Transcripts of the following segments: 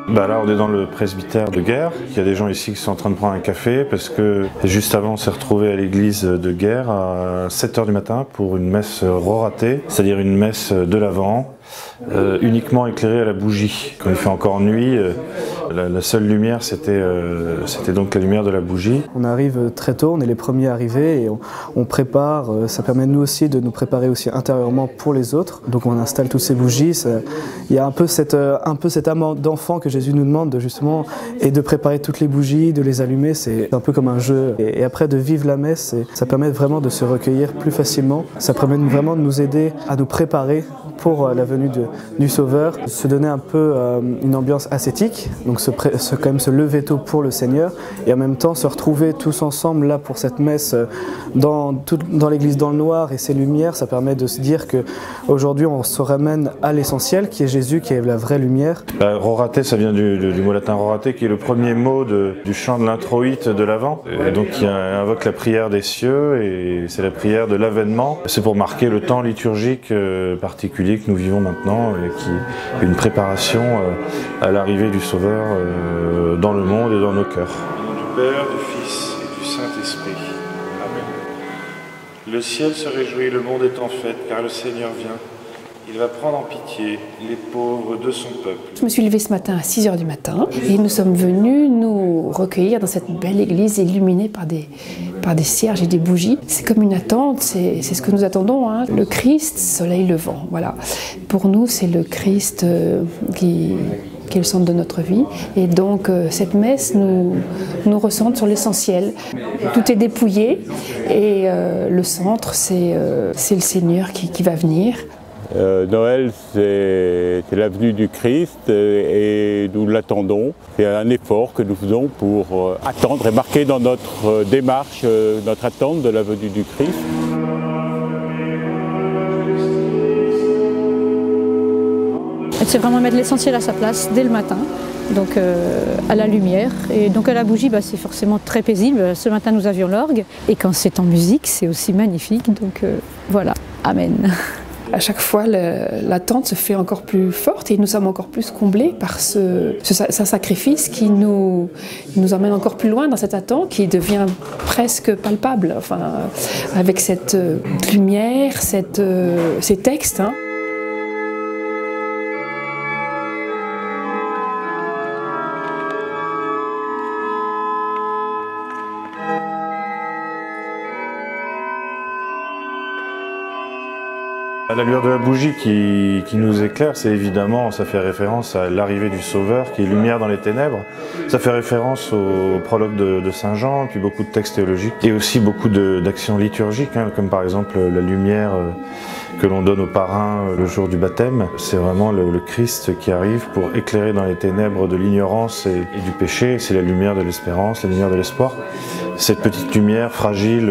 Là on est dans le presbytère de Guerre. Il y a des gens ici qui sont en train de prendre un café parce que juste avant on s'est retrouvé à l'église de Guerre à 7 h du matin pour une messe roratée, c'est-à-dire une messe de l'Avent, uniquement éclairée à la bougie. Quand il fait encore nuit, la seule lumière c'était donc la lumière de la bougie. On arrive très tôt, on est les premiers arrivés et on prépare, ça permet nous aussi de nous préparer aussi intérieurement pour les autres. Donc on installe toutes ces bougies, il y a un peu cette âme d'enfant que Jésus nous demande justement, et de préparer toutes les bougies, de les allumer, c'est un peu comme un jeu. Et après de vivre la messe, ça permet vraiment de se recueillir plus facilement, ça permet vraiment de nous aider à nous préparer pour la venue du Sauveur, se donner un peu une ambiance ascétique, donc quand même se lever tôt pour le Seigneur et en même temps se retrouver tous ensemble là pour cette messe dans l'église dans le noir et ses lumières, ça permet de se dire qu'aujourd'hui on se ramène à l'essentiel qui est Jésus, qui est la vraie lumière. Roraté, ça vient du mot latin roraté qui est le premier mot du chant de l'introïte de l'Avent, donc qui invoque la prière des cieux et c'est la prière de l'avènement. C'est pour marquer le temps liturgique particulier que nous vivons maintenant et qui est une préparation à l'arrivée du Sauveur dans le monde et dans nos cœurs. Au nom du Père, du Fils et du Saint-Esprit. Amen. Le ciel se réjouit, le monde est en fête, car le Seigneur vient. Il va prendre en pitié les pauvres de son peuple. Je me suis levée ce matin à 6 h du matin et nous sommes venus nous recueillir dans cette belle église illuminée par des cierges et des bougies. C'est comme une attente, c'est ce que nous attendons, hein. Le Christ, soleil levant, voilà. Pour nous, c'est le Christ qui est le centre de notre vie. Et donc cette messe nous recentre sur l'essentiel. Tout est dépouillé et le centre, c'est le Seigneur qui va venir. Noël, c'est la venue du Christ et nous l'attendons. C'est un effort que nous faisons pour attendre et marquer dans notre démarche, notre attente de la venue du Christ. C'est vraiment mettre l'essentiel à sa place dès le matin, donc à la lumière. Et donc à la bougie, c'est forcément très paisible. Ce matin, nous avions l'orgue. Et quand c'est en musique, c'est aussi magnifique. Donc voilà, Amen. À chaque fois, l'attente se fait encore plus forte et nous sommes encore plus comblés par ce sacrifice qui nous emmène encore plus loin dans cette attente qui devient presque palpable, enfin, avec cette lumière, ces textes. Hein. La lueur de la bougie qui nous éclaire, c'est évidemment, ça fait référence à l'arrivée du Sauveur, qui est lumière dans les ténèbres. Ça fait référence au prologue de Saint Jean, puis beaucoup de textes théologiques, et aussi beaucoup d'actions liturgiques, hein, comme par exemple la lumière que l'on donne aux parrains le jour du baptême. C'est vraiment le Christ qui arrive pour éclairer dans les ténèbres de l'ignorance et du péché. C'est la lumière de l'espérance, la lumière de l'espoir. Cette petite lumière fragile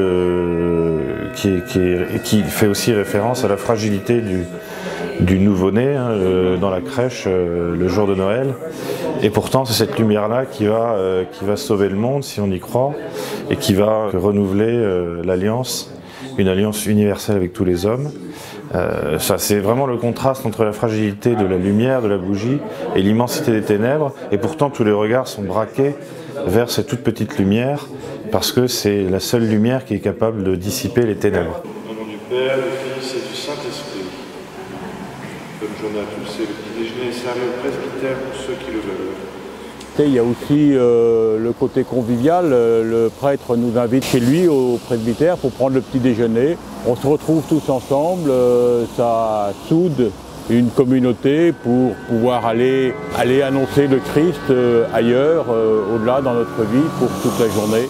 qui fait aussi référence à la fragilité du nouveau-né dans la crèche le jour de Noël. Et pourtant, c'est cette lumière-là qui va sauver le monde si on y croit et qui va renouveler l'alliance, une alliance universelle avec tous les hommes. C'est vraiment le contraste entre la fragilité de la lumière, de la bougie et l'immensité des ténèbres. Et pourtant, tous les regards sont braqués vers cette toute petite lumière parce que c'est la seule lumière qui est capable de dissiper les ténèbres. Au nom du Père, du Fils et du Saint-Esprit. Bonne journée à tous et le petit déjeuner est servi au presbytère pour ceux qui le veulent. Il y a aussi le côté convivial. Le prêtre nous invite chez lui au presbytère pour prendre le petit déjeuner. On se retrouve tous ensemble, ça soude une communauté pour pouvoir aller annoncer le Christ ailleurs, au-delà dans notre vie pour toute la journée.